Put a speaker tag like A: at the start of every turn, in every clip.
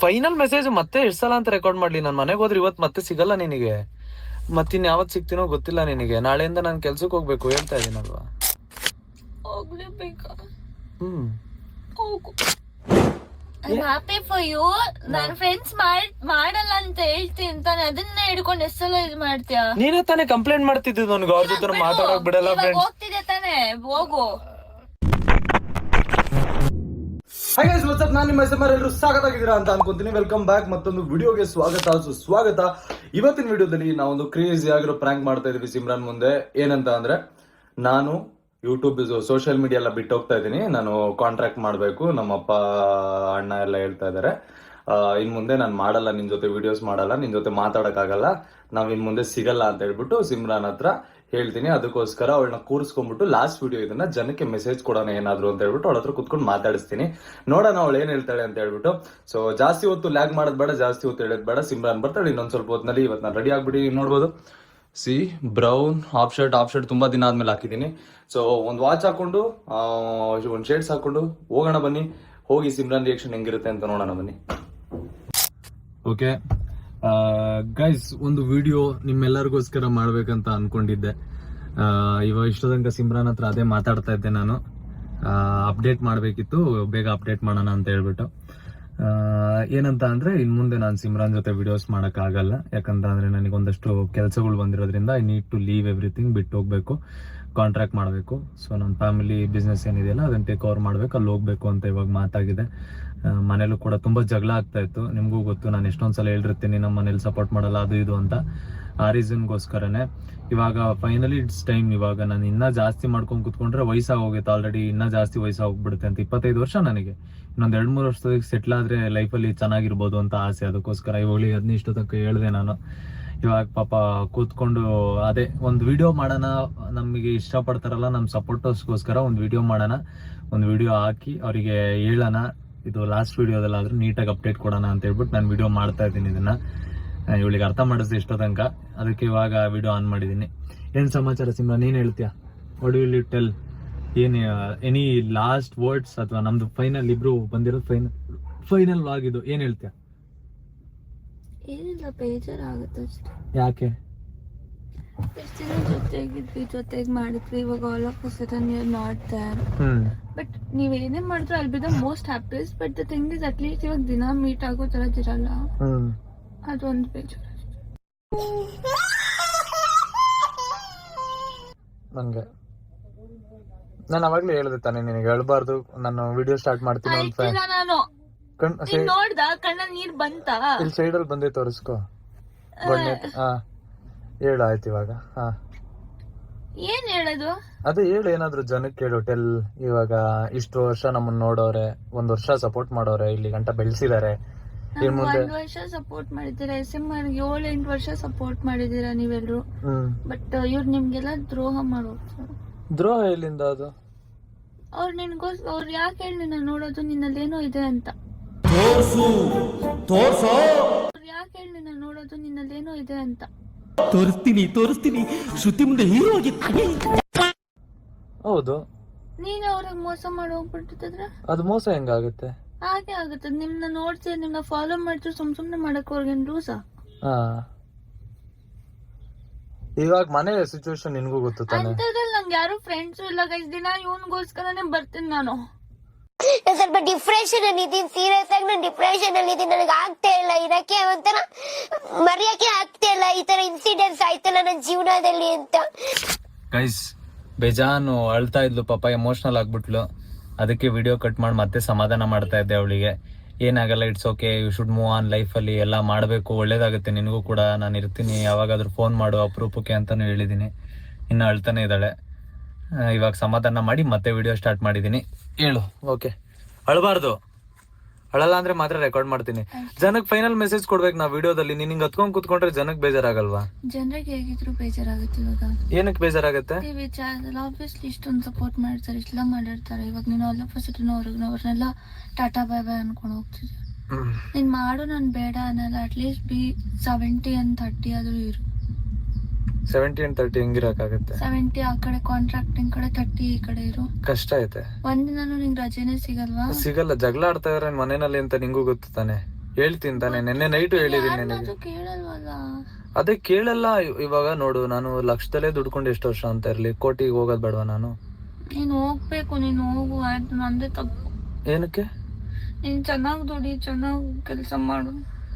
A: Final message ಮತ್ತೆ ಎಷ್ಟ್ ಸಲ ಅಂತ ರೆಕಾರ್ಡ್ ಮಾಡ್ಲಿ? ನಾನು ಮನೆಗೆ ಹೋದ್ರೆ ಇವತ್ತು ಮತ್ತೆ ಸಿಗಲ್ಲ ನಿನಗೆ. ಮತ್ತಿನ್ ಯಾವತ್ ಸಿಗ್ತೀನೋ ಗೊತ್ತಿಲ್ಲ ನಿನಗೆ. ನಾಳೆಯಿಂದ ನಾನು ಕೆಲ್ಸಕ್ಕೆ ಹೋಗ್ಬೇಕು ಹೇಳ್ತಾ ಇದೀನಲ್ವಾ.
B: ಹೋಗ್ಲೇಬೇಕಾ?
A: ಹ್ಮ್
B: ಹೋಗು. I'm happy for you. ನನ್ನ ಫ್ರೆಂಡ್ಸ್ ಮಾಡಲ್ಲ ಅಂತ ಹೇಳ್ತೀನಿ ಅಂತಾನೆ, ಅದನ್ನ ಹಿಡ್ಕೊಂಡು ಎಷ್ಟೆಲ್ಲ ಇದು ಮಾಡ್ತೀಯ?
A: ನೀನೇ ತಾನೇ ಕಂಪ್ಲೇಂಟ್ ಮಾಡ್ತಿದ್ದು ನನಗೆ, ಅವ್ರ ಜೊತೆ ಮಾತಾಡಕ್ ಬಿಡಲ್ಲ ಫ್ರೆಂಡ್ಸ್.
B: ಹೋಗ್ತಿದ್ದೆ ತಾನೇ, ಹೋಗು.
C: Hi guys, what's up? ನಾನು ನಿಮ್ಮ ಹೆಸರು ಎಲ್ಲರೂ ಸ್ವಾಗತ ಅಂತ ಅನ್ಕೊಂತೀನಿ. ವೆಲ್ಕಮ್ ಬ್ಯಾಕ್, ಮತ್ತೊಂದು ವಿಡಿಯೋಗೆ ಸ್ವಾಗತ. ಇವತ್ತಿನ ವಿಡಿಯೋದಲ್ಲಿ ನಾವೊಂದು ಕ್ರೇಜಿ ಆಗಿರೋ ಪ್ರ್ಯಾಂಕ್ ಮಾಡ್ತಾ ಇದೀವಿ ಸಿಮ್ರಾನ್ ಮುಂದೆ. ಏನಂತ ಅಂದ್ರೆ, ನಾನು ಯೂಟ್ಯೂಬ್ ಸೋಷಿಯಲ್ ಮೀಡಿಯಾ ಎಲ್ಲ ಬಿಟ್ಟು ಹೋಗ್ತಾ ಇದ್ದೀನಿ. ನಾನು ಕಾಂಟ್ರಾಕ್ಟ್ ಮಾಡಬೇಕು, ನಮ್ಮಪ್ಪ ಅಣ್ಣ ಎಲ್ಲ ಹೇಳ್ತಾ ಇದ್ದಾರೆ. ಇನ್ ಮುಂದೆ ನಾನು ಮಾಡಲ್ಲ, ನಿನ್ ಜೊತೆ ವಿಡಿಯೋಸ್ ಮಾಡಲ್ಲ, ನಿನ್ ಜೊತೆ ಮಾತಾಡಕ್ಕಾಗಲ್ಲ, ನಾವ್ ಇನ್ ಮುಂದೆ ಸಿಗಲ್ಲ ಅಂತ ಹೇಳ್ಬಿಟ್ಟು ಸಿಮ್ರಾನ್ ಹತ್ರ ಹೇಳ್ತೀನಿ. ಅದಕ್ಕೋಸ್ಕರ ಅವಳನ್ನ ಕೂರಿಸ್ಕೊಂಡ್ಬಿಟ್ಟು ಲಾಸ್ಟ್ ವಿಡಿಯೋ ಇದನ್ನ ಜನಕ್ಕೆ ಮೆಸೇಜ್ ಕೊಡೋಣ ಏನಾದ್ರು ಅಂತ ಹೇಳ್ಬಿಟ್ಟು ಅವಳ ಹತ್ರ ಕುತ್ಕೊಂಡು ಮಾತಾಡಿಸ್ತೀನಿ. ನೋಡೋಣ ಅವಳು ಏನ್ ಹೇಳ್ತಾಳೆ ಅಂತ ಹೇಳ್ಬಿಟ್ಟು. ಸೊ ಜಾಸ್ತಿ ಹೊತ್ತು ಲ್ಯಾಗ್ ಮಾಡೋದ್ ಬೇಡ, ಜಾಸ್ತಿ ಹೊತ್ತು ಹೇಳೋದ್ ಬೇಡ. ಸಿಮ್ರಾನ್ ಬರ್ತಾಳೆ ಇನ್ನೊಂದ್ ಸ್ವಲ್ಪ ಹೊತ್ತಿನಲ್ಲಿ. ಇವತ್ತು ನಾನು ರೆಡಿ ಆಗ್ಬಿಡಿ ನೋಡ್ಬೋದು. ಸಿ ಬ್ರೌನ್ ಹಾಫ್ ಶರ್ಟ್ ತುಂಬಾ ದಿನ ಆದ್ಮೇಲೆ ಹಾಕಿದ್ದೀನಿ. ಸೊ ಒಂದು ವಾಚ್ ಹಾಕೊಂಡು ಒಂದು ಶೇಡ್ಸ್ ಹಾಕೊಂಡು ಹೋಗೋಣ ಬನ್ನಿ. ಹೋಗಿ ಸಿಮ್ರಾನ್ ರಿಯಾಕ್ಷನ್ ಹೆಂಗಿರುತ್ತೆ ಅಂತ ನೋಡೋಣ ಬನ್ನಿ. ಓಕೆ ಗೈಸ್, ಒಂದು ವಿಡಿಯೋ ನಿಮ್ಮೆಲ್ಲರಿಗೋಸ್ಕರ ಮಾಡ್ಬೇಕಂತ ಅನ್ಕೊಂಡಿದ್ದೆ. ಇವಾಗ ಇಷ್ಟ ತನಕ ಸಿಮ್ರಾನ್ ಹತ್ರ ಅದೇ ಮಾತಾಡ್ತಾ ಇದ್ದೆ ನಾನು. ಅಪ್ಡೇಟ್ ಮಾಡಬೇಕಿತ್ತು, ಬೇಗ ಅಪ್ಡೇಟ್ ಮಾಡೋಣ ಅಂತ ಹೇಳ್ಬಿಟ್ಟು. ಏನಂತ ಅಂದ್ರೆ, ಇನ್ ಮುಂದೆ ನಾನು ಸಿಮ್ರಾನ್ ಜೊತೆ ವಿಡಿಯೋಸ್ ಮಾಡಕ್ ಆಗಲ್ಲ. ಯಾಕಂತ ಅಂದ್ರೆ ನನಗೆ ಒಂದಷ್ಟು ಕೆಲಸಗಳು ಬಂದಿರೋದ್ರಿಂದ I need to leave everything. ಬಿಟ್ಟು ಹೋಗ್ಬೇಕು, ಕಾಂಟ್ರಾಕ್ಟ್ ಮಾಡಬೇಕು. ಸೊ ನನ್ನ ಫ್ಯಾಮಿಲಿ ಬಿಸ್ನೆಸ್ ಏನಿದೆಯಲ್ಲ ಅದನ್ನ ಟೇಕ್ ಓವರ್ ಮಾಡ್ಬೇಕು, ಅಲ್ಲಿ ಹೋಗ್ಬೇಕು ಅಂತ ಇವಾಗ ಮಾತಾಗಿದೆ. ಮನೇಲೂ ಕೂಡ ತುಂಬಾ ಜಗಳ ಆಗ್ತಾ ಇತ್ತು, ನಿಮ್ಗೂ ಗೊತ್ತು. ನಾನು ಎಷ್ಟೊಂದ್ಸಲ ಹೇಳಿರ್ತೀನಿ ನಮ್ಮ ಮನೇಲಿ ಸಪೋರ್ಟ್ ಮಾಡಲ್ಲ ಅದು ಇದು ಅಂತ. ಆ ರೀಸನ್ಗೋಸ್ಕರನೇ ಇವಾಗ ಫೈನಲಿ ಇಟ್ಸ್ ಟೈಮ್. ಇವಾಗ ನಾನು ಇನ್ನ ಜಾಸ್ತಿ ಮಾಡ್ಕೊಂಡು ಕುತ್ಕೊಂಡ್ರೆ ವಯಸ್ಸಾಗಿ ಹೋಗುತ್ತೆ ಆಲ್ರೆಡಿ, ಇನ್ನ ಜಾಸ್ತಿ ವಯಸ್ಸಾಗೋಗ್ಬಿಡುತ್ತೆ ಅಂತ. 25 ವರ್ಷ ನನಗೆ. ಇನ್ನೊಂದ್ 2-3 ವರ್ಷದಾಗ ಸೆಟ್ಲ್ ಆದ್ರೆ ಲೈಫಲ್ಲಿ ಚೆನ್ನಾಗಿರ್ಬೋದು ಅಂತ ಆಸೆ. ಅದಕ್ಕೋಸ್ಕರ ಇವಾಗಲಿ ಅದನ್ನ ಇಷ್ಟು ತನಕ ಹೇಳಿದೆ ನಾನು. ಇವಾಗ ಪಾಪ ಕೂತ್ಕೊಂಡು ಅದೇ ಒಂದು ವಿಡಿಯೋ ಮಾಡೋಣ, ನಮಗೆ ಇಷ್ಟಪಡ್ತಾರಲ್ಲ ನಮ್ಮ ಸಪೋರ್ಟರ್ಸ್ಗೋಸ್ಕರ ಒಂದು ವಿಡಿಯೋ ಮಾಡೋಣ, ಒಂದು ವಿಡಿಯೋ ಹಾಕಿ ಅವರಿಗೆ ಹೇಳೋಣ. ಇದು ಲಾಸ್ಟ್ ವಿಡಿಯೋದಲ್ಲಾದ್ರೂ ನೀಟಾಗಿ ಅಪ್ಡೇಟ್ ಕೊಡೋಣ ಅಂತ ಹೇಳ್ಬಿಟ್ಟು ನಾನು ವಿಡಿಯೋ ಮಾಡ್ತಾ ಇದ್ದೀನಿ. ಇದನ್ನ ಇವಳಿಗೆ ಅರ್ಥ ಮಾಡಿಸ್ದೆ ಇಷ್ಟೋ ತನಕ, ಅದಕ್ಕೆ ಇವಾಗ ವಿಡಿಯೋ ಆನ್ ಮಾಡಿದ್ದೀನಿ. ಏನ್ ಸಮಾಚಾರ ಸಿಮ್ರಾನ್, ಏನ್ ಹೇಳ್ತೀಯಾ? What will you tell? ಏನ್ ಎನಿ ಲಾಸ್ಟ್ ವರ್ಡ್ಸ್? ಅಥವಾ ನಮ್ದು ಫೈನಲ್ ಇಬ್ರು ಬಂದಿರೋದು ಫೈನಲ್ ಆಗಿದ್ದು ಏನ್ ಹೇಳ್ತೀಯಾ?
B: ಏನಿಲ್ಲ, ಬೇಜಾರಾಗುತ್ತೆ ಅಷ್ಟೇ.
A: ಯಾಕೆ?
B: ಎಷ್ಟು ದಿನ ಜೊತೆಗಿದ್ವಿ, ಜೊತೆಗೆ ಮಾಡಿದ್ವಿ. ಇವಾಗ all of a sudden you are not there. But ನೀವ್ ಏನೇ ಮಾಡಿದ್ರು I be the most happiest. But the thing is, at least ಇವಾಗ ದಿನ ಮೀಟ್ ಆಗೋ ತರದಿರಲ್ಲ, ಅದೊಂದು ಬೇಜಾರು.
A: ನಂಗೆ ನಾನು ಅವಾಗ್ಲೇ ಹೇಳಿದೆ ತಾನೆ ನಿನಗೆ, ಹೇಳ್ಬಾರ್ದು ನಾನು ವಿಡಿಯೋ ಸ್ಟಾರ್ಟ್ ಮಾಡ್ತೀನಿ ಅಂತ.
B: ನಾನು ನೋಡ್ದ ಕಣ್ಣ ನೀರ್ ಬಂತ,
A: ಇಲ್ಲಿ ಸೈಡಲ್ಲಿ ಬಂದೆ ತೋರಿಸ್ಕೊ. ಹೇಳು ಆಯ್ತು ಇವಾಗ.
B: ಏನ್ ಹೇಳೋದು?
A: ಅದೇ ಹೇಳು, ಏನಾದ್ರು ಜನಕ್ಕೆ ಹೇಳು. ಟೆಲ್. ಇವಾಗ ಇಷ್ಟು ವರ್ಷ ನಮ್ಮನ್ನ ನೋಡೋರೆ, 1 ವರ್ಷ ಸಪೋರ್ಟ್ ಮಾಡೋರೆ, ಇಲ್ಲಿ ಗಂಟ ಬೆಳೆಸಿದಾರೆ.
B: 1 ವರ್ಷ ಸಪೋರ್ಟ್ ಮಾಡಿದ್ದೀರಾ, SM 7-8 ವರ್ಷ ಸಪೋರ್ಟ್ ಮಾಡಿದೀರಾ ನೀವೆಲ್ರು. ಬಟ್ ಇವ್ರು ನಿಮ್ಗೆಲ್ಲ ದ್ರೋಹ ಮಾಡೋದು.
A: ದ್ರೋಹ ಎಲ್ಲಿಂದ ಅದು?
B: ಅವ್ರು ಯಾಕೆ ಹೇಳಿ ನಿನ್ನ ನೋಡೋದು, ನಿನ್ನಲ್ಲೇನೋ ಇದೆ ಅಂತ. ಯಾಕೆ ಹೇಳಿ ನಿನ್ನ ನೋಡೋದು, ನಿನ್ನಲ್ಲೇನೋ ಇದೆ ಅಂತ.
D: ತೋರಿಸ್ತೀನಿ ಶ್ರುತಿ ಮುಂದೆ ಹೀರೋ ಆಗಿ.
A: ಹೌದು,
B: ನೀನ್ ಅವ್ರಿಗೆ ಮೋಸ ಮಾಡಿ ಹೋಗ್ಬಿಟ್ಟಿದ್ರೆ
A: ಅದು ಮೋಸ ಹೆಂಗಾಗುತ್ತೆ?
B: ಹಾಗೆ ಆಗುತ್ತೆ. ನಿಮ್ನ ನೋಡ್ಸಿ ನಿಮ್ನ ಫಾಲೋ ಮಾಡ್ತೀವಿ, ಸುಮ್ನೆ ಮಾಡಕ್ ಅವ್ರಿಗೇನ್ ರೂಲ್ಸ?
A: ಇವಾಗ ಮನೆ ಸಿಚುವೇಶನ್ ನಿನ್ಗೂ ಗೊತ್ತು ತಾನೆ.
B: ಅಂತದ್ರಲ್ಲಿ ನಂಗೆ ಯಾರು ಫ್ರೆಂಡ್ಸ್ ಇಲ್ಲ ಗೈಸ್. ದಿನ ಇವನ್ಗೋಸ್ಕರನೇ ಬರ್ತೀನಿ ನಾನು.
E: ಸ್ವಲ್ಪ ಡಿಪ್ರೆಷನ್ ಅಲ್ಲಿ ಇದೀನಿ, ಸೀರಿಯಸ್ ಆಗಿ ನಾನು ಡಿಪ್ರೆಷನ್ ಅಲ್ಲಿ ಇದೀನಿ. ನನಗೆ ಆಗ್ತಾ ಇಲ್ಲ ಇರಕ್ಕೆ, ಒಂಥರ ಮರೆಯಕ್ಕೆ ಆಗ್ತಾ ಇಲ್ಲ. ಈ ತರ ಇನ್ಸಿಡೆಂಟ್ಸ್ ಆಯ್ತಲ್ಲ ನನ್ನ ಜೀವನದಲ್ಲಿ ಅಂತ.
A: ಗೈಸ್, ಬೇಜಾನು ಅಳ್ತಾ ಇದ್ಲು ಪಾಪ, ಎಮೋಷನಲ್ ಆಗ್ಬಿಟ್ಲು. ಅದಕ್ಕೆ ವಿಡಿಯೋ ಕಟ್ ಮಾಡಿ ಮತ್ತೆ ಸಮಾಧಾನ ಮಾಡ್ತಾ ಇದ್ದೆ ಅವಳಿಗೆ. ಏನಾಗಲ್ಲ, it's okay, you should move on. ಲೈಫಲ್ಲಿ ಎಲ್ಲ ಮಾಡಬೇಕು, ಒಳ್ಳೇದಾಗುತ್ತೆ ನಿನಗೂ ಕೂಡ. ನಾನು ಇರ್ತೀನಿ, ಯಾವಾಗಾದ್ರೂ ಫೋನ್ ಮಾಡು ಅಪರೂಪಕ್ಕೆ ಅಂತಾನು ಹೇಳಿದ್ದೀನಿ. ಇನ್ನು ಅಳ್ತಾನೆ ಇದ್ದಾಳೆ. ಇವಾಗ ಸಮಾಧಾನ ಮಾಡಿ ಮತ್ತೆ ವಿಡಿಯೋ ಸ್ಟಾರ್ಟ್ ಮಾಡಿದ್ದೀನಿ. ಹೇಳು. ಓಕೆ, ಅಳಬಾರ್ದು. ಅಳಲ್ಲ ಅಂದ್ರೆ ಮಾತ್ರ ರೆಕಾರ್ಡ್ ಮಾಡ್ತೀನಿ. ಜನಕ್ಕೆ ಫೈನಲ್ ಮೆಸೇಜ್ ಕೊಡ್ಬೇಕು ನಾ ವಿಡಿಯೋದಲ್ಲಿ. ನಿನ್ಗೆ ಹತ್ಕೊಂಡ್ ಕುತ್ಕೊಂಡ್ರೆ ಜನಕ್ಕೆ ಬೇಜಾರಾಗಲ್ವಾ?
B: ಜನರಿಗೆ ಹೇಗಿದ್ರು ಬೇಜಾರಾಗುತ್ತೆ. ಇವಾಗ
A: ಏನಕ್ಕೆ ಬೇಜಾರಾಗುತ್ತೆ?
B: ಈ ವಿಚಾರದಲ್ಲಿ ಆಬ್ವಿಯಸ್ಲಿ ಇಷ್ಟೊಂದು ಸಪೋರ್ಟ್ ಮಾಡ್ತಾರೆ, ಇಷ್ಟೆಲ್ಲ ಮಾಡಿರ್ತಾರೆ. ಇವಾಗ ನೀನು ಆಲ್ ಆಫ್ ಅ ಸಡನ್ ಅವ್ರನ್ನೆಲ್ಲ ಟಾಟಾ ಬೈ ಬೈ ಅನ್ಕೊಂಡು ಹೋಗ್ತಿದ್ದೆ. ನೀನ್ ಮಾಡು, ನಾನು ಬೇಡ ಅನ್ನಲ್ಲ. ಅಟ್ಲೀಸ್ಟ್ ಬಿ 70 and 30 ಆದ್ರೂ ಇರು.
A: 70 and 30 ಹೆಂಗಿರಕ್ಕಾಗತ್ತೆ?
B: 70 ಆ ಕಡೆ ಕಾಂಟ್ರಾಕ್ಟಿಂಗ್ ಕಡೆ, 30 ಈ ಕಡೆ ಇರು.
A: ಕಷ್ಟ ಐತೆ.
B: ಒಂದಿನಾನು ನಿಂಗೆ ರಜೆನೇ ಸಿಗಲ್ವಾ?
A: ಸಿಗಲ್ಲ. ಜಗಳ ಆಡ್ತಾ ಇದಾರೆ ಮನೆಯಲ್ಲಿ ಅಂತ ನಿಂಗೂ ಗೊತ್ತು ತಾನೆ. ಹೇಳ್ತೀನಿ ತಾನೆ, ನೆನ್ನೆ ನೈಟು ಹೇಳಿದೀನಿ ನಿನಗೆ.
B: ಯಾರನ್ನಾದ್ರೂ ಕೇಳಲ್ವಲ್ಲ.
A: ಅದೇ ಕೇಳಲ್ಲ. ಇವಾಗ ನೋಡು, ನಾನು ಲಕ್ಷದಲ್ಲೇ ದುಡ್ಕೊಂಡು ಎಷ್ಟು ವರ್ಷ ಅಂತ ಇರ್ಲಿ, ಕೋಟಿಗೆ ಹೋಗೋದ್ ಬೇಡವಾ ನಾನು?
B: ನೀನ್ ಹೋಗ್ಬೇಕು, ನೀನ್ ಹೋಗು, ಆಯ್ತು, ನಂದೇ ತಪ್ಪು.
A: ಏನಕ್ಕೆ?
B: ನೀನ್ ಚೆನ್ನಾಗ್ ದುಡಿ, ಚೆನ್ನಾಗ್ ಕೆಲಸ ಮಾಡು.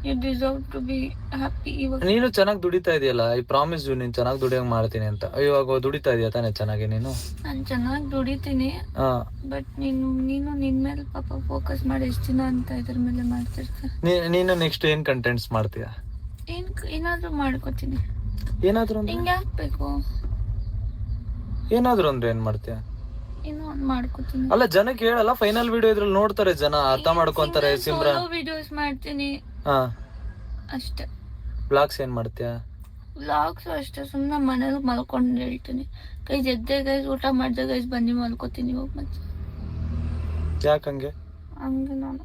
B: You deserve to be happy. ಇವಾಗ
A: ನೀನು ಚೆನ್ನಾಗಿ ದುಡಿತಾ ಇದೆಯಲ್ಲ, ಐ ಪ್ರಾಮಿಸ್ ಯು, ನೀನ್ ಚೆನ್ನಾಗಿ ದುಡಿಯಂಗ್ ಮಾಡ್ತೀನಿ ಅಂತ. ಇವಾಗ ದುಡಿತಾ ಇದೀಯ ತಾನೆ ಚೆನ್ನಾಗಿ ನೀನು?
B: ನಾನ್ ಚೆನ್ನಾಗ್ ದುಡಿತೀನಿ, ಬಟ್ ನೀನು ನಿನ್ ಮೇಲೆ ಪಾಪ ಫೋಕಸ್ ಮಾಡಿ ಎಷ್ಟ್ ದಿನ ಅಂತ ಇದ್ರ ಮೇಲೆ ಮಾಡ್ತಿರ್ತ.
A: ನೀನು ನೆಕ್ಸ್ಟ್ ಏನ್ ಕಂಟೆಂಟ್ಸ್ ಮಾಡ್ತೀಯ?
B: ಏನಾದ್ರೂ ಮಾಡ್ಕೋತೀನಿ.
A: ಏನಾದ್ರು
B: ನಿಂಗೆ ಹಾಕ್ಬೇಕು,
A: ಏನಾದ್ರು ಅಂದ್ರೆ ಏನ್ ಮಾಡ್ತೀಯ?
B: ಏನೋ ಒಂದ್ ಮಾಡ್ಕೋತೀನಿ.
A: ಅಲ್ಲ, ಜನಕ್ಕೆ ಹೇಳಲ್ಲ, ಫೈನಲ್ ವಿಡಿಯೋ ಇದ್ರಲ್ಲಿ ನೋಡ್ತಾರೆ ಜನ, ಅರ್ಥ ಮಾಡ್ಕೊಂತಾರೆ. ಸಿಮ್ರನ್
B: ವಿಡಿಯೋಸ್ ಮಾಡ್ತೀನಿ ಅಷ್ಟೇ.
A: ಬ್ಲಾಗ್ಸ್ ಏನ್ ಮಾಡ್ತೀಯ?
B: ವ್ಲಾಗ್ಸ್ ಅಷ್ಟೇ, ಸುಮ್ಮನೆ ಮನೇಲಿ ಮಲ್ಕೊಂಡು ಹೇಳ್ತೀನಿ. ಗೈಸ್ ಎದ್ದೆ, ಗೈಸ್ ಊಟ ಮಾಡ್ದೆ, ಗೈಸ್ ಬನ್ನಿ ಮಲ್ಕೋತೀನಿ. ಇವಾಗ ಮತ್ತೆ
A: ಯಾಕಂಗೆ?
B: ಹಂಗೆ ನಾನು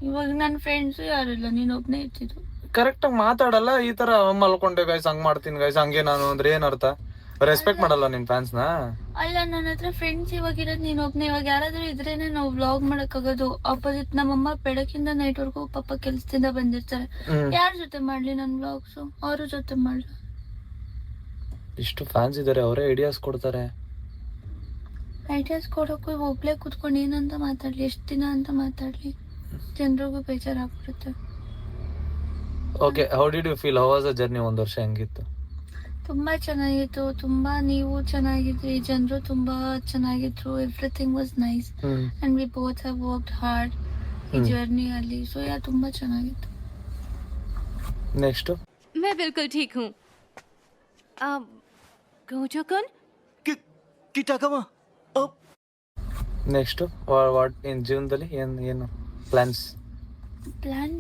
B: ಇವಾಗ ನನ್ನ ಫ್ರೆಂಡ್ಸು ಯಾರಿಲ್ಲ, ನೀನೊಬ್ನೇ ಇರ್ತಿದ್ದು.
A: ಕರೆಕ್ಟ್ ಆಗಿ ಮಾತಾಡಲ್ಲ, ಈ ತರ ಮಲ್ಕೊಂಡೆ ಗೈಸ್, ಹಂಗ್ ಮಾಡ್ತೀನಿ ಗೈಸ್, ಹಂಗೆ ನಾನು ಅಂದ್ರೆ ಏನ್ ಅರ್ಥ? ರೆಸ್ಪೆಕ್ಟ್ ಮಾಡಲ್ಲ ನಿನ್ ಫ್ಯಾನ್ಸ್ ನ? ಅಲ್ಲ,
B: ನನ್ನ ಹತ್ರ ಫ್ರೆಂಡ್ಸ್ ಇವಾಗ ಇರೋದು ನೀನೊಬ್ನೇ. ಇವಾಗ ಯಾರಾದ್ರೂ ಇದ್ರೇನೆ ನಾವು ವ್ಲಾಗ್ ಮಾಡಕ್ ಆಗೋದು. ಆಪೋಸಿಟ್ ನಮ್ಮಮ್ಮ ಬೆಳಕಿಂದ ನೈಟ್ ವರ್ಗೂ ಪಾಪ ಕೆಲ್ಸದಿಂದ ಬಂದಿರ್ತಾರೆ. ಯಾರ ಜೊತೆ ಮಾಡ್ಲಿ ನನ್ ವ್ಲಾಗ್ಸ್? ಅವ್ರ ಜೊತೆ ಮಾಡ್ಲಿ.
A: ಇಷ್ಟು ಫ್ಯಾನ್ಸ್ ಇದಾರೆ, ಅವರೇ ಐಡಿಯಾಸ್ ಕೊಡ್ತಾರೆ.
B: ಐಡಿಯಾಸ್ ಕೊಡೋಕ್ಕೂ ಒಬ್ಳೆ ಕುತ್ಕೊಂಡು ಏನಂತ ಮಾತಾಡ್ಲಿ, ಎಷ್ಟ್ ದಿನ ಅಂತ ಮಾತಾಡ್ಲಿ? ಜನರಿಗೂ ಬೇಜಾರಾಗ್ಬಿಡುತ್ತೆ.
A: Okay, how did you feel? How was the journey? 1 ವರ್ಷ ಹೆಂಗಿತ್ತು?
B: ತುಂಬಾ ಚೆನ್ನಾಗಿತ್ತು. ತುಂಬಾ ನೀವು ಚೆನ್ನಾಗಿದ್ರಿ, ಜನರು ತುಂಬಾ ಚೆನ್ನಾಗಿದ್ರು. Everything was nice and we both have worked hard ಈ ಜರ್ನಿ ಅಲ್ಲಿ. ಸೊ ಯಾ ತುಂಬಾ ಚೆನ್ನಾಗಿತ್ತು.
A: ನೆಕ್ಸ್ಟ್
F: मैं बिल्कुल ठीक हूँ. गोचोकन
A: ನೆಕ್ಸ್ಟ್ ವಾಟ್ ಇನ್ ಜೀವನದಲ್ಲಿ ಏನು ಪ್ಲಾನ್ಸ್?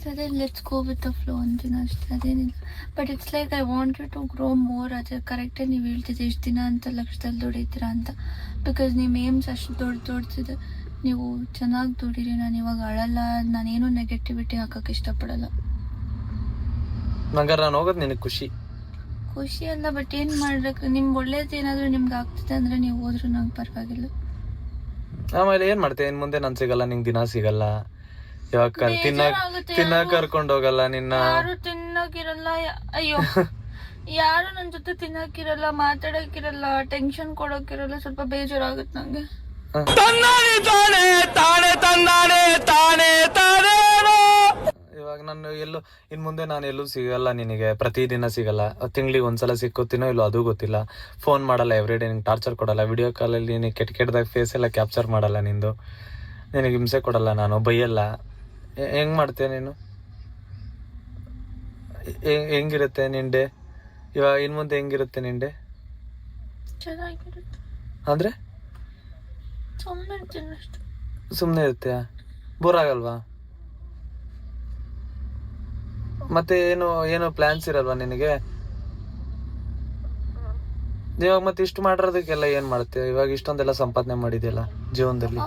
B: ಅದೇ let's go with the flow ಅಂತೀನಿ ಅಷ್ಟೇ, ಅದೇನಿಲ್ಲ. But it's like I wanted to grow more. ಅದೇ ಕರೆಕ್ಟೇ ನೀವು ಹೇಳ್ತಿದ್ದೆ, ಎಷ್ಟು ದಿನ ಅಂತ ಲಕ್ಷದಲ್ಲಿ ದುಡಿತೀರಾ ಅಂತ. ಬಿಕಾಸ್ ನಿಮ್ಮ ಏಮ್ಸ್ ಅಷ್ಟು ದೊಡ್ಡದಿದೆ. ನೀವು ಚೆನ್ನಾಗಿ ದುಡೀರಿ. ನಾನು ಇವಾಗ ಅಳಲ್ಲ, ನಾನೇನು ನೆಗೆಟಿವಿಟಿ ಹಾಕಕ್ಕೆ ಇಷ್ಟಪಡಲ್ಲ.
A: ನಂಗಾರ ನಾನು ಹೋಗೋದು ನಿನಗೆ ಖುಷಿ
B: ಅಲ್ಲ, ಬಟ್ ಏನು ಮಾಡ್ಬೇಕು? ನಿಮ್ಗೆ ಒಳ್ಳೇದು ಏನಾದರೂ ನಿಮ್ಗೆ ಆಗ್ತಿದೆ ಅಂದರೆ ನೀವು ಹೋದ್ರೂ ನಂಗೆ ಪರವಾಗಿಲ್ಲ.
A: ಆಮೇಲೆ ಏನ್ ಮಾಡ್ತೀಯ? ಇನ್ ಮುಂದೆ ನಾನು ಸಿಗಲ್ಲ, ನಿಂಗೆ ದಿನ ಸಿಗಲ್ಲ. ಇವಾಗ ತಿನ್ನಕ್ ಕರ್ಕೊಂಡು ಹೋಗಲ್ಲ ನಿನ್ನ.
B: ಯಾರು ತಿನ್ನಕಿರಲ್ಲ, ಅಯ್ಯೋ ಯಾರು ನನ್ ಜೊತೆ ತಿನ್ನಕಿರಲ್ಲ, ಮಾತಾಡಕಿರಲ್ಲ, ಟೆನ್ಷನ್ ಕೊಡೋಕಿರಲ್ಲ. ಸ್ವಲ್ಪ ಬೇಜಾರಾಗುತ್ತೆ ನಂಗೆ. ಇವಾಗ ನಾನು ಎಲ್ಲೂ ಇನ್ ಮುಂದೆ ನಾನು ಎಲ್ಲೂ ಸಿಗಲ್ಲ ನಿನಗೆ, ಪ್ರತಿದಿನ ಸಿಗಲ್ಲ. ತಿಂಗಳಿಗೆ ಒಂದ್ಸಲ ಸಿಕ್ಕೋತೀನೋ ಇಲ್ಲೋ ಅದು ಗೊತ್ತಿಲ್ಲ. ಫೋನ್ ಮಾಡಲ್ಲ ಎವ್ರಿ ಡೇ, ನಿಂಗೆ ಟಾರ್ಚರ್ ಕೊಡಲ್ಲ. ವಿಡಿಯೋ ಕಾಲಲ್ಲಿ ನೀನು ಕೆಟ್ಟದಾಗ ಫೇಸ್ ಎಲ್ಲ ಕ್ಯಾಪ್ಚರ್ ಮಾಡಲ್ಲ. ನಿಂದು ನಿನಗೆ ಹಿಂಸೆ ಕೊಡಲ್ಲ, ನಾನು ಬೈಯಲ್ಲ. ಹೆಂಗ್ ಮಾಡ್ತೀಯ ನೀನು? ಹೆಂಗಿರುತ್ತೆ ನಿನ್ ಡೇ? ಇವಾಗ ಇನ್ ಮುಂದೆ ಹೆಂಗಿರುತ್ತೆ ನಿನ್ ಡೇ? ಚೆನ್ನಾಗಿರುತ್ತೆ. ಅಂದ್ರೆ ಸುಮ್ಮನೆ ಇರುತ್ತೆ, ಬೋರ್ ಆಗಲ್ವಾ? ಮತ್ತೆ ಏನು ಪ್ಲಾನ್ಸ್ ಇರಲ್ವಾ ನಿನಗೆ? ಇವಾಗ ಮತ್ತೆ ಇಷ್ಟು ಮಾಡಿರೋದಕ್ಕೆಲ್ಲ ಏನ್ ಮಾಡ್ತೀಯ? ಇವಾಗ ಇಷ್ಟೊಂದೆಲ್ಲ ಸಂಪಾದನೆ ಮಾಡಿದ್ಯಲ್ಲ ಜೀವನದಲ್ಲಿ.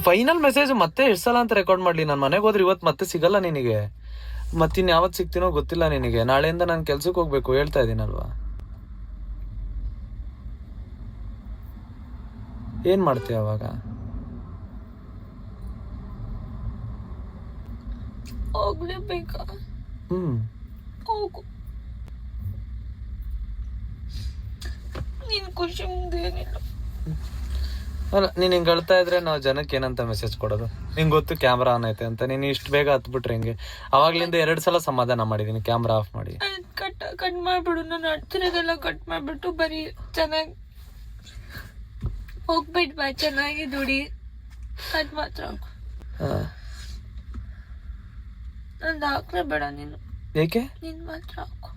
B: ಫೈನಲ್ ಮೆಸೇಜ್ ಮತ್ತೆ ಎಷ್ಟು ಸಲ ಅಂತ ರೆಕಾರ್ಡ್ ಮಾಡ್ಲಿ? ನಾನು ಮನೆಗೆ ಹೋದ್ರೆ ಇವತ್ತು ಮತ್ತೆ ಸಿಗಲ್ಲ ನಿನಗೆ. ಮತ್ತಿನ್ ಯಾವತ್ತು ಸಿಗ್ತೀನೋ ಗೊತ್ತಿಲ್ಲ ನಿನಗೆ. ನಾಳೆಯಿಂದ ನಾನು ಕೆಲ್ಸಕ್ಕೆ ಹೋಗ್ಬೇಕು, ಹೇಳ್ತಾ ಇದೀನಲ್ವಾ? ಏನ್ ಮಾಡ್ತೀಯ ಅವಾಗ? ಹೋಗ್ಲೇಬೇಕಾ? ಹೋಗು, ನೀನ್ ಖುಷಿ ಮುಂದೆ ಏನಿಲ್ಲ. ಅಲ್ಲ, ನೀನ್ ಹಿಂಗ್ ಅಳ್ತಾ ಇದ್ರೆ ನಾವು ಜನಕ್ಕೆ ಏನಂತ ಮೆಸೇಜ್ ಕೊಡೋದು? ನಿಂಗೆ ಗೊತ್ತು ಕ್ಯಾಮ್ರಾ ಆನ್ ಐತೆ ಅಂತ. ನೀನು ಇಷ್ಟು ಬೇಗ ಹತ್ಬಿಟ್ರೆ ಹೆಂಗೆ? ಅವಾಗ್ಲಿಂದ 2 ಸಲ ಸಮಾಧಾನ ಮಾಡಿದೀನಿ ಕ್ಯಾಮ್ರಾ ಆಫ್ ಮಾಡಿ. ಕಟ್ ಮಾಡ್ಬಿಡು, ನಾನು ಅಡ್ತಿರೋದೆಲ್ಲ ಕಟ್ ಮಾಡ್ಬಿಟ್ಟು ಬರೀ ಚೆನ್ನಾಗಿ ಹೋಗ್ಬಿಟ್ ಬಾ, ಚೆನ್ನಾಗಿ ದುಡಿ. ಅದ್ ಮಾತ್ರ ನಂದು ಹಾಕ್ರೆ ಬೇಡ ನೀನು. ಏಕೆ? ನೀನ್ ಮಾತ್ರ ಹಾಕು.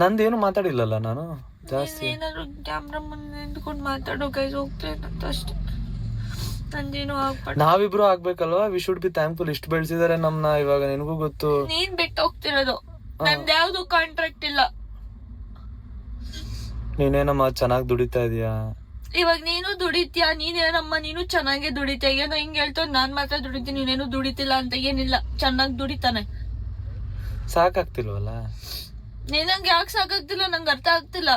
B: ನಂದೇನು ಮಾತಾಡಿಲ್ಲಲ್ಲ ನಾನು ಜಾಸ್ತಿ. ಏನಾದ್ರು ಕ್ಯಾಮ್ರಾ ಮುಂದೆ ನಿಂತ್ಕೊಂಡು ಮಾತಾಡೋ ಗೈಸ್ ಹೋಗ್ತೇನಂತ ಅಷ್ಟೇ. ನಂದೇನು ಆಗ್ಬಾರ್ದು. ನಾವಿಬ್ರು ಆಗ್ಬೇಕಲ್ವಾ? We should be thankful. ಇಷ್ಟು ಬೆಳೆಸಿದಾರೆ ನಮ್ನ. ಇವಾಗ ನಿನಗೂ ಗೊತ್ತು. ನೀನ್ ಬಿಟ್ಟು ಹೋಗ್ತಿರೋದು, ನಂದು ಯಾವ್ದು ಕಾಂಟ್ರಾಕ್ಟ್ ಇಲ್ಲ. ನೀನೇನಮ್ಮ ಚೆನ್ನಾಗಿ ದುಡಿತಾ ಇದೀಯಾ? ಇವಾಗ ನೀನು ದುಡಿತೀಯ, ನೀನೇನಮ್ಮ ನೀನು ಚೆನ್ನಾಗಿ ದುಡಿತೀಯ. ಏನೋ ಹಿಂಗ್ ಹೇಳ್ತಾ ನಾನ್ ಮಾತ್ರ ದುಡಿತೀನಿ, ನೀನೇನು ದುಡಿತಿಲ್ಲ ಅಂತ ಏನಿಲ್ಲ. ಚೆನ್ನಾಗಿ ದುಡಿತಾನೆ. ಸಾಕಾಗ್ತಿಲ್ವಲ್ಲ? ನಿನಂಗೆ ಯಾಕೆ ಸಾಕಾಗ್ತಿಲ್ಲ ನಂಗೆ ಅರ್ಥ ಆಗ್ತಿಲ್ಲ.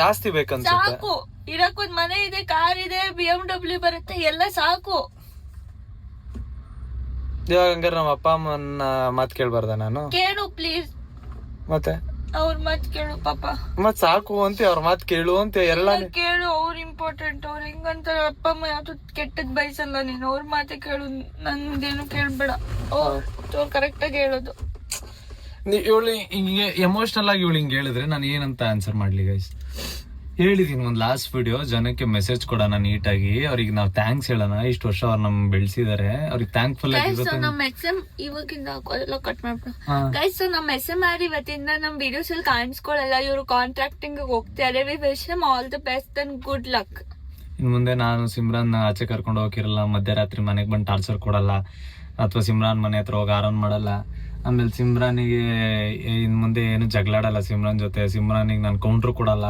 B: ಜಾಸ್ತಿ ಬೇಕಂತ. ಸಾಕು, ಇರಕ್ ಒಂದ್ ಮನೆ ಇದೆ, ಕಾರ್ ಇದೆ, BMW ಬರುತ್ತೆ, ಎಲ್ಲ ಸಾಕು.
A: ಇವಾಗ ಹಂಗಾರೆ ನಮ್ಮ ಅಪ್ಪ ಅಮ್ಮನ ಮಾತು ಕೇಳ್ಬಾರ್ದ ನಾನು?
B: ಕೇಳು ಪ್ಲೀಸ್,
A: ಮತ್ತೆ
B: ಅವ್ರ ಮಾತ್ ಕೇಳು ಪಾಪ.
A: ಮತ್ ಸಾಕು ಅಂತ ಅವ್ರ ಮಾತು ಕೇಳು ಅಂತ ಎಲ್ಲ
B: ಕೇಳು, ಅವ್ರ ಇಂಪಾರ್ಟೆಂಟ್. ಅವ್ರ ಹೆಂಗಂತ ಅಪ್ಪ ಅಮ್ಮ ಯಾವ್ದು ಕೆಟ್ಟದ್ ಬಯಸಲ್ಲ, ನೀನು ಅವ್ರ ಮಾತೆ ಕೇಳು, ನಂದೇನು ಕೇಳ್ಬೇಡ. ಅವ್ರು ಕರೆಕ್ಟ್ ಆಗಿ ಹೇಳೋದು.
A: ಇವಳು ಹಿಂಗೆ ಎಮೋಷನಲ್ ಆಗಿ ಇವಳು ಹಿಂಗೆ ಹೇಳಿದ್ರೆ ನಾನು ಏನಂತ ಆನ್ಸರ್ ಮಾಡ್ಲಿ ಗೈಸ್? ಹೇಳಿದೀನಿ ಒಂದ್ ಲಾಸ್ಟ್ ವಿಡಿಯೋ, ಜನಕ್ಕೆ ಮೆಸೇಜ್ ಕೊಡೋಣ ನೀಟಾಗಿ, ಅವ್ರಿಗೆ ನಾವು ಥ್ಯಾಂಕ್ಸ್ ಹೇಳೋಣ, ಇಷ್ಟು ವರ್ಷ ಅವ್ರು ನಮ್ ಬೆಳೆಸಿದಾರೆ, ಅವ್ರಿಗೆ ಥ್ಯಾಂಕ್ಫುಲ್ ಆಗಿರುತ್ತೆ.
B: ನಮ್ಮ ಎಕ್ಸಾಮ್ ಇವಾಗಿಂದ ಅದೆಲ್ಲ ಕಟ್ ಮಾಡ್ಬಿಡು ಗೈಸ್. ನಮ್ಮ SMR ಇವತ್ತಿಂದ ನಮ್ ವಿಡಿಯೋಸ್ ಅಲ್ಲಿ ಕಾಣಿಸ್ಕೊಳ್ಳಲ್ಲ, ಇವರು ಕಾಂಟ್ರಾಕ್ಟಿಂಗ್ ಹೋಗ್ತಾರೆ. We wish him all the best and good luck.
A: ಇನ್ ಮುಂದೆ ನಾನು ಸಿಮ್ರಾನ್ ಆಚೆ ಕರ್ಕೊಂಡು ಹೋಗಿರಲ್ಲ, ಮಧ್ಯರಾತ್ರಿ ಮನೆಗೆ ಬಂದು ಟಾರ್ಚರ್ ಕೊಡಲ್ಲ, ಅಥವಾ ಸಿಮ್ರಾನ್ ಮನೆ ಹತ್ರ ಹೋಗಿ ಆರಾಮ್ ಮಾಡಲ್ಲ. ಆಮೇಲೆ ಸಿಮ್ರಾನಿಗೆ ಇನ್ ಮುಂದೆ ಏನು ಜಗಳಾಡಲ್ಲ ಸಿಮ್ರಾನ್ ಜೊತೆ. ಸಿಮ್ರಾನಿಗೆ ನಾನು ಕೌಂಟ್ರ್ ಕೊಡಲ್ಲ,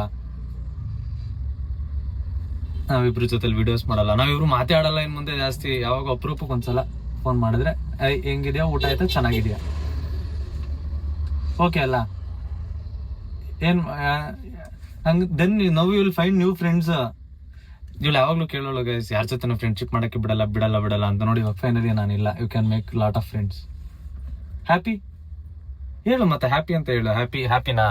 A: ನಾವಿಬ್ರು ಜೊತೆಲಿ ವಿಡಿಯೋಸ್ ಮಾಡಲ್ಲ, ನಾವಿಬ್ರು ಮಾತಾಡಲ್ಲ ಇನ್ ಮುಂದೆ ಜಾಸ್ತಿ. ಯಾವಾಗ ಅಪರೂಪಕ್ಕೆ ಒಂದ್ಸಲ ಫೋನ್ ಮಾಡಿದ್ರೆ ಹೆಂಗಿದ್ಯಾ, ಊಟ ಆಯ್ತಾ, ಚೆನ್ನಾಗಿದ್ಯಾ, ಓಕೆ ಅಲ್ಲ, ಏನ್ ಹಂಗ then now you will find new friends. ನೀವು ಯಾವಾಗ್ಲೂ ಕೇಳೋಳು ಗೈಸ್, ಯಾರ ಜೊತೆ ಫ್ರೆಂಡ್ಶಿಪ್ ಮಾಡಕ್ಕೆ ಬಿಡಲ್ಲ ಅಂತ. ನೋಡಿ ಇವಾಗ ಫೈನಲಿ ನಾನಿಲ್ಲ, you can make lot of friends. Happy ಹೇಳು, ಮತ್ತೆ ಹ್ಯಾಪಿ ಅಂತ ಹೇಳು. ಹ್ಯಾಪಿನಾ?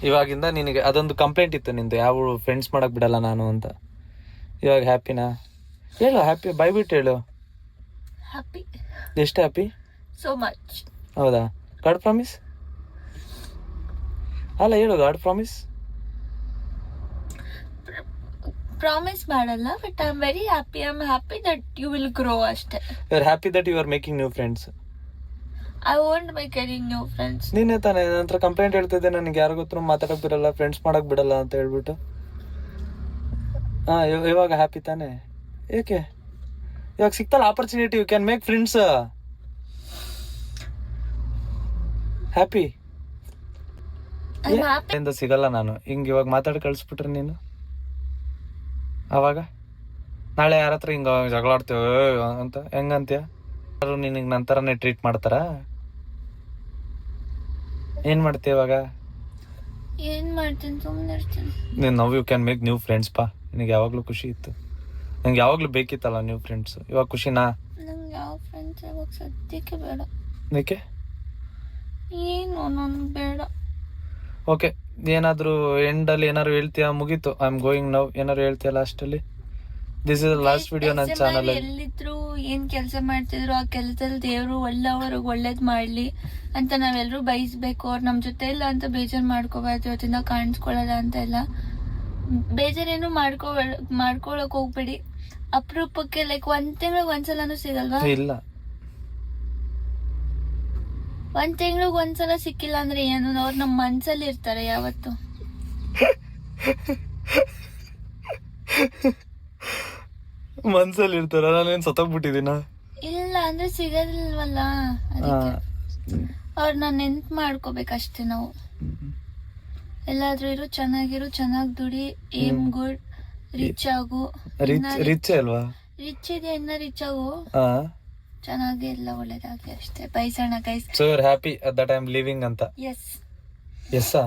A: ಇವಾಗಿಂದ ನಿನಗೆ ಅದೊಂದು ಕಂಪ್ಲೇಂಟ್ ಇತ್ತು ನಿಂದು, ಯಾವ ಫ್ರೆಂಡ್ಸ್ ಮಾಡಕ್ ಬಿಡಲ್ಲ ನಾನು ಅಂತ. ಇವಾಗ ಹ್ಯಾಪಿನಾ? ಹೇಳು ಹ್ಯಾಪಿ, ಬಿಟ್ಟು ಹೇಳು.
B: ಹ್ಯಾಪಿ,
A: ಎಷ್ಟು ಹ್ಯಾಪಿ?
B: So much.
A: ಹೌದಾ? God promise? ಅಲ್ಲ ಹೇಳು, ಗಾಡ್ ಪ್ರಾಮಿಸ್.
B: ಪ್ರಾಮಿಸ್ ಮಾಡಲ್ಲ, but I am very happy. I am happy that you will grow ಅಷ್ಟೇ.
A: You are happy that you are making new friends.
B: I want make any new friends.
A: ನೀನೇ ತಾನೇ ನಂತರ complaint ಹೇಳ್ತಿದ್ದೆ, ನನಗೆ ಯಾರು ಗೊತ್ತು ಮಾತಾಡಕ್ ಬಿಡಲ್ಲ, ಫ್ರೆಂಡ್ಸ್ ಮಾಡಕ್ ಬಿಡಲ್ಲ ಅಂತ ಹೇಳ್ಬಿಟ್ಟು. ಇವಾಗ ಹ್ಯಾಪಿ ತಾನೆ? ಏಕೆ? ಇವಾಗ ಸಿಕ್ತಲ್ಲ opportunity, you can make friends. Happy ಸಿಗಲ್ಲ ನಾನು ಹಿಂಗ್ ಇವಾಗ ಮಾತಾಡಿ ಕಳ್ಸ್ಬಿಟ್ರೆ ನೀನು, ಅವಾಗ ನಾಳೆ ಯಾರ ಹತ್ರ ಹಿಂಗ ಜಗಳಾಡ್ತೇವೆ ಅಂತ ಹೆಂಗಂತ್ಯ? ನಿನಗೆ ನಂತರನೇ ಟ್ರೀಟ್ ಮಾಡ್ತಾರ? ಏನ್ ಮಾಡ್ತೀಯ ಇವಾಗ?
B: ಏನ್ ಮಾಡ್ತೀನಿ, ಸುಮ್ಮನೆ ಇರ್ತೀನಿ.
A: ನೀನ್ now you can make new friends ಪಾ. ನಿನಗೆ ಯಾವಾಗ್ಲೂ ಖುಷಿ ಇತ್ತು, ನಂಗೆ ಯಾವಾಗ್ಲೂ ಬೇಕಿತ್ತಲ್ಲ ನ್ಯೂ ಫ್ರೆಂಡ್ಸ್. ಇವಾಗ ಖುಷಿನಾ?
B: ನಂಗೆ ಯಾವ ಫ್ರೆಂಡ್ಸ್ ಇವಾಗ ಸದ್ಯಕ್ಕೆ ಬೇಡ.
A: ಏಕೆ?
B: ಏನು ನನ್ಗೆ ಬೇಡ.
A: ಓಕೆ, ಏನಾದ್ರು ಎಂಡಲ್ಲಿ ಏನಾದ್ರು ಹೇಳ್ತೀಯಾ? ಮುಗೀತು, ಐ ಆಮ್ ಗೋಯಿಂಗ್ ನೌ. ಏನಾದ್ರು ಹೇಳ್ತೀಯ ಲಾಸ್ಟ್ ಅಲ್ಲಿ? ದಿಸ್ ಇಸ್ ಲಾಸ್ಟ್ ವಿಡಿಯೋ ನನ್ನ ಚಾನಲ್.
B: ಎಲ್ಲಿದ್ರು ಏನ್ ಕೆಲಸ ಮಾಡ್ತಿದ್ರು ಆ ಕೆಲಸದಲ್ಲಿ ದೇವ್ರು ಒಳ್ಳೆಯವ್ರಿಗೆ ಒಳ್ಳೇದ್ ಮಾಡ್ಲಿ ಅಂತ ನಾವೆಲ್ಲರೂ ಬಯಸ್ಬೇಕು. ಅವ್ರು ನಮ್ ಜೊತೆ ಇಲ್ಲ ಅಂತ ಬೇಜಾರ್ ಮಾಡ್ಕೋಬಾರ್ದು, ಇವತ್ತಿಂದ ಕಾಣಿಸ್ಕೊಳ್ಳಲ್ಲ ಅಂತ ಎಲ್ಲ ಬೇಜಾರೇನು ಮಾಡ್ಕೊಳಕ್ ಹೋಗ್ಬೇಡಿ. ಅಪರೂಪಕ್ಕೆ ಲೈಕ್ ಒಂದ್ ತಿಂಗಳಿಗೆ ಒಂದ್ಸಲನೂ ಸಿಗಲ್ವಾ?
A: ಇಲ್ಲ,
B: ಒಂದ್ ತಿಂಗಳಿಗೆ ಒಂದ್ಸಲ ಸಿಕ್ಕಿಲ್ಲ ಅಂದ್ರೆ ಏನು? ಅವ್ರು ನಮ್ ಮನ್ಸಲ್ಲಿ ಇರ್ತಾರೆ ಯಾವತ್ತು.
A: ಮನ್ಸಲ್ಲಿ ಇರ್ತಾರ? ನಾನೇನ್ ಸತ್ತೋಗ್ಬಿಟ್ಟಿದೀನ?
B: ಇಲ್ಲ ಅಂದ್ರೆ ಸಿಗೋದಿಲ್ವಲ್ಲ, ಅದಕ್ಕೆ ಅವ್ರನ್ನ ನೆನ್ಪ್ ಮಾಡ್ಕೋಬೇಕಷ್ಟೇ ನಾವು. ಎಲ್ಲಾದ್ರೂ ಇರು, ಚೆನ್ನಾಗಿರು, ಚೆನ್ನಾಗ್ ದುಡಿ, ಏಮ್ ಗುಡ್, ರಿಚ್ ಆಗು.
A: ರಿಚ್ ಅಲ್ವಾ?
B: ರಿಚ್ ಇದೆ, ಇನ್ನ ರಿಚ್ ಆಗು, ಚೆನ್ನಾಗಿ ಎಲ್ಲ ಒಳ್ಳೇದಾಗ್ಲಿ ಅಷ್ಟೇ. ಬಯಸೋಣ guys.
A: So you are happy that I am living ಅಂತ?
B: ಎಸ್.
A: ಎಸ್ಸಾ?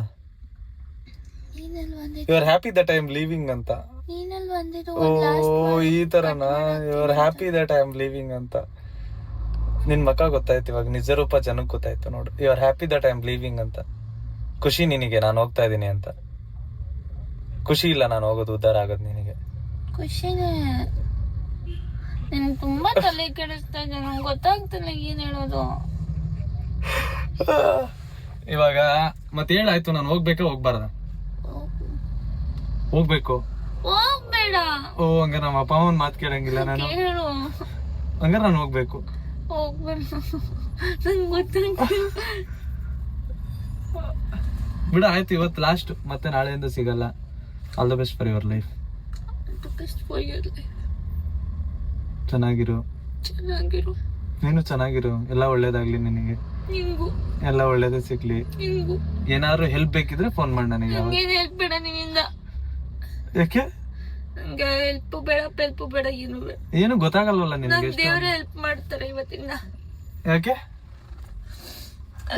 A: You are happy that I am living ಅಂತ?
B: ನೀನಲ್ಲಿ ಬಂದಿದ್ದು
A: ಓ ಈ ತರನಾ? You are happy that I am living ಅಂತ ನಿನ್ ಮಕ್ಕ ಗೊತ್ತಾಯ್ತು ಇವಾಗ, ನಿಜ ರೂಪ ಜನಕ್ಕೆ ಗೊತ್ತಾಯ್ತು ನೋಡು. You are happy that I am living ಅಂತ. ಖುಷಿ ನಿನಗೆ ನಾನು ಹೋಗ್ತಾ ಇದ್ದೀನಿ ಅಂತ? ಖುಷಿ ಇಲ್ಲ ನಾನು ಹೋಗೋದು, ಉದ್ಧಾರ ಆಗೋದು ನಿನಗೆ?
B: ಖುಷಿನೇ. ನಿಮ್ಗೆ ತುಂಬಾ ತಲೆ ಕೆಡಿಸ್ತಾ ಇದೆ, ನಂಗೆ ಗೊತ್ತಾಗ್ತಿಲ್ಲ ಏನ್ ಹೇಳೋದು.
A: ಇವಾಗ ಮತ್ತೆ ಹೇಳಾಯ್ತು, ನಾನು ಹೋಗ್ಬೇಕಾ ಹೋಗ್ಬಾರ್ದ? ಹೋಗ್ಬೇಕು.
B: ಹೋಗ್ಬೇಡ.
A: ಓ ಹಂಗ ನಮ್ಮ ಅಪ್ಪ ಅಮ್ಮನ ಮಾತು ಕೇಳಂಗಿಲ್ಲ ನಾನು?
B: ಹೇಳು.
A: ಹಂಗಾರ ನಾನು ಹೋಗ್ಬೇಕು.
B: ಹೋಗ್ಬೇಡ, ನಂಗೆ ಗೊತ್ತಾಗ್ತಿಲ್ಲ.
A: ಬಿಡ ಆಯ್ತು, ಇವತ್ತು ಲಾಸ್ಟ್, ಮತ್ತೆ ನಾಳೆಯಿಂದ ಸಿಗಲ್ಲ. All the best for your life. ಚೆನ್ನಾಗಿರು,
B: ಚೆನ್ನಾಗಿರು,
A: ನೀನು ಚೆನ್ನಾಗಿರು, ಎಲ್ಲ ಒಳ್ಳೇದಾಗ್ಲಿ ನಿನಗೆ,
B: ನಿಂಗು
A: ಎಲ್ಲ ಒಳ್ಳೇದೇ ಸಿಗ್ಲಿ.
B: ನಿಂಗು
A: ಏನಾದ್ರು ಹೆಲ್ಪ್ ಬೇಕಿದ್ರೆ ಫೋನ್ ಮಾಡಿ ನನಗೆ.
B: ನಂಗೇನು ಹೆಲ್ಪ್ ಬೇಡ ನಿನ್ನಿಂದ.
A: ಯಾಕೆ?
B: ನಂಗೆ ಹೆಲ್ಪ್ ಬೇಡ, ಏನು ಬೇಡ.
A: ಏನು ಗೊತ್ತಾಗಲ್ವಲ್ಲ ನಿನಗೆ?
B: ನಂಗೆ ದೇವ್ರೆ ಹೆಲ್ಪ್ ಮಾಡ್ತಾರೆ ಇವತ್ತಿಂದ.
A: ಯಾಕೆ?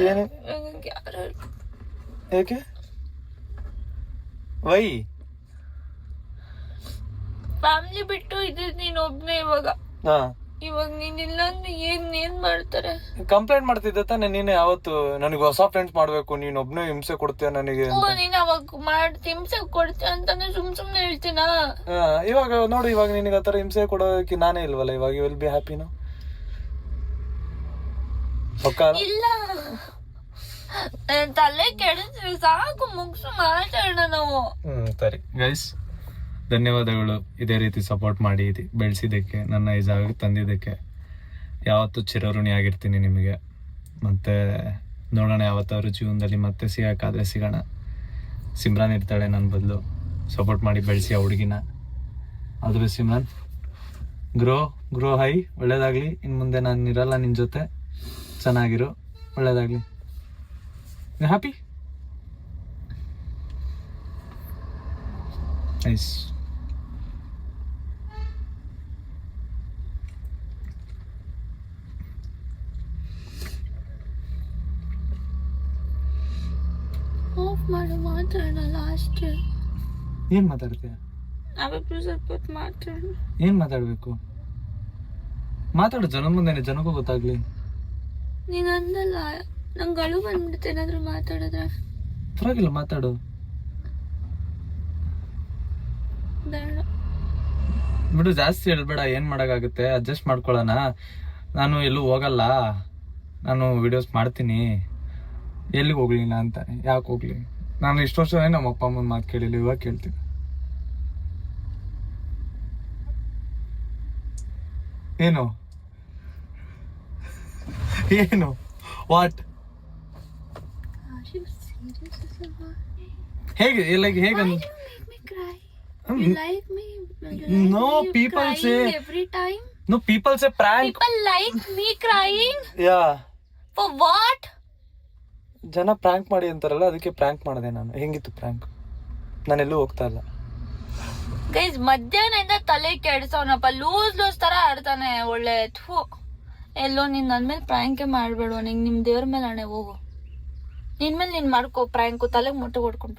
A: ಏನು?
B: ನಂಗೆ ಯಾರು help
A: ಯಾಕೆ? ವೈ?
B: ಫ್ಯಾಮಿಲಿ ಬಿಟ್ಟು ಇದ್ದಿದ್ ನೀನ್ ಒಬ್ನೇ ಇವಾಗ.
A: ಹಾ,
B: ಇವಾಗ ನೀನಿಲ್ಲ ಅಂದ್ರೆ ಏನ್ ಮಾಡ್ತಾರೆ?
A: ಕಂಪ್ಲೇಂಟ್ ಮಾಡ್ತಿದ್ದೆ ತಾನೆ ನೀನೆ ಯಾವತ್ತು, ನನಗೆ ಹೊಸ ಫ್ರೆಂಡ್ಸ್ ಮಾಡ್ಬೇಕು, ನೀನ್ ಒಬ್ನೇ ಹಿಂಸೆ ಕೊಡ್ತೀಯ ನನಗೆ
B: ಓ, ನೀನ್ ಅವಾಗ ಹಿಂಸೆ ಕೊಡ್ತೀಯ ಅಂತಾನೆ ಸುಮ್ನೆ ಹೇಳ್ತೀನಾ?
A: ಇವಾಗ ನೋಡು, ಇವಾಗ ನಿನಗೆ ಆತರ ಹಿಂಸೆ ಕೊಡೋಕೆ ನಾನೇ ಇಲ್ವಲ್ಲ, ಇವಾಗ ಯು ವಿಲ್ ಬಿ ಹ್ಯಾಪಿನೋ?
B: ಇಲ್ಲ, ತಲೆ ಕೆಡಿಸ್ರಿ, ಸಾಕು, ಮುಗ್ಸು, ಮಾತಾಡೋಣ ನಾವು.
A: ಸರಿ ಗೈಸ್, ಧನ್ಯವಾದಗಳು ಇದೇ ರೀತಿ ಸಪೋರ್ಟ್ ಮಾಡಿ ಬೆಳೆಸಿದ್ದಕ್ಕೆ, ನನ್ನ ಈ ಜಾಗಕ್ಕೆ ತಂದಿದ್ದಕ್ಕೆ ಯಾವತ್ತೂ ಚಿರಋಣಿ ಆಗಿರ್ತೀನಿ ನಿಮಗೆ. ಮತ್ತೆ ನೋಡೋಣ ಯಾವತ್ತಾದ್ರು ಜೀವನದಲ್ಲಿ ಮತ್ತೆ ಸಿಗೋಕ್ಕಾದ್ರೆ ಸಿಗೋಣ. ಸಿಮ್ರಾನ್ ಇರ್ತಾಳೆ ನನ್ನ ಬದಲು, ಸಪೋರ್ಟ್ ಮಾಡಿ ಬೆಳೆಸಿ ಆ ಹುಡುಗಿನ. ಆದರೂ ಸಿಮ್ರಾನ್, ಗ್ರೋ ಹೈ, ಒಳ್ಳೇದಾಗಲಿ. ಇನ್ನು ಮುಂದೆ ನಾನು ಇರಲ್ಲ ನಿನ್ನ ಜೊತೆ, ಚೆನ್ನಾಗಿರು, ಒಳ್ಳೇದಾಗಲಿ. ಹ್ಯಾಪಿ? ನೈಸ್.
B: ಆಫ್ ಮಾಡು, ಮಾತಾಡೋಣ ಲಾಸ್ಟ್.
A: ಏನ್ ಮಾತಾಡ್ತೀಯ?
B: ನಾವಿಬ್ರು ಸ್ವಲ್ಪ ಹೊತ್ತು ಮಾತಾಡೋಣ.
A: ಏನ್ ಮಾತಾಡ್ಬೇಕು? ಮಾತಾಡು, ಜನ ಮುಂದೆನೆ, ಜನಕ್ಕೂ ಗೊತ್ತಾಗ್ಲಿ.
B: ನೀನ್ ಅಂದಲ್ಲ ನಂಗೆ ಅಳು ಬಂದ್ಬಿಡುತ್ತೆ ಏನಾದ್ರು ಮಾತಾಡಿದ್ರೆ.
A: ಪರವಾಗಿಲ್ಲ, ಮಾತಾಡು.
B: ಬೇಡ
A: ಬಿಡು, ಜಾಸ್ತಿ ಹೇಳ್ಬೇಡ. ಏನ್ ಮಾಡಕ್ಕಾಗುತ್ತೆ, ಅಡ್ಜಸ್ಟ್ ಮಾಡ್ಕೊಳ್ಳೋಣ. ನಾನು ಎಲ್ಲೂ ಹೋಗಲ್ಲ, ನಾನು ವಿಡಿಯೋಸ್ ಮಾಡ್ತೀನಿ. ಎಲ್ಲಿಗೆ ಹೋಗ್ಲಿ ನಾ ಅಂತ? ಯಾಕೆ ಹೋಗ್ಲಿ? ನಾನು ಇಷ್ಟು ವರ್ಷ ನಮ್ಮ ಅಪ್ಪ ಅಮ್ಮನ ಮಾತು ಕೇಳಿಲ್ಲ, ಇವಾಗ ಕೇಳ್ತೀನಿ. ಏನು ಏನು ವಾಟ್? ಹೇಗೆ ಹೇಗೆ No, people say
B: every time.
A: No, people say prank.
B: People like me crying.
A: Yeah.
B: For what?
A: ಜನ ಪ್ರ್ಯಾಂಕ್ ಮಾಡಿ ಅಂತಾರಲ್ಲ, ಅದಕ್ಕೆ ಪ್ರ್ಯಾಂಕ್ ಮಾಡಿದೆ ನಾನು. ಹೆಂಗಿತ್ತು ಪ್ರ್ಯಾಂಕ್? ನಾನೆಲ್ಲೂ ಹೋಗ್ತಾ ಇಲ್ಲ
B: ಗೈಸ್. ಮಧ್ಯಾಹ್ನದಿಂದ ತಲೆ ಕೆಡ್ಸವನಪ್ಪ, ಲೂಸ್ ತರ ಆಡ್ತಾನೆ. ಒಳ್ಳೆ ಥೂ. ಎಲ್ಲೋ ನೀನ್ ನನ್ ಮೇಲೆ ಪ್ರ್ಯಾಂಕೇ ಮಾಡ್ಬೇಡ. ನಿಮ್ ದೇವ್ರ ಮೇಲೆ ಹಣೆ ಹೋಗು. ನಿನ್ ಮೇಲೆ ನೀನ್ ಮಾಡ್ಕೋ ಪ್ರ್ಯಾಂಕು, ತಲೆಗೆ ಮೊಟ್ಟೆ ಹೊಡ್ಕೊಂಡ್ರ.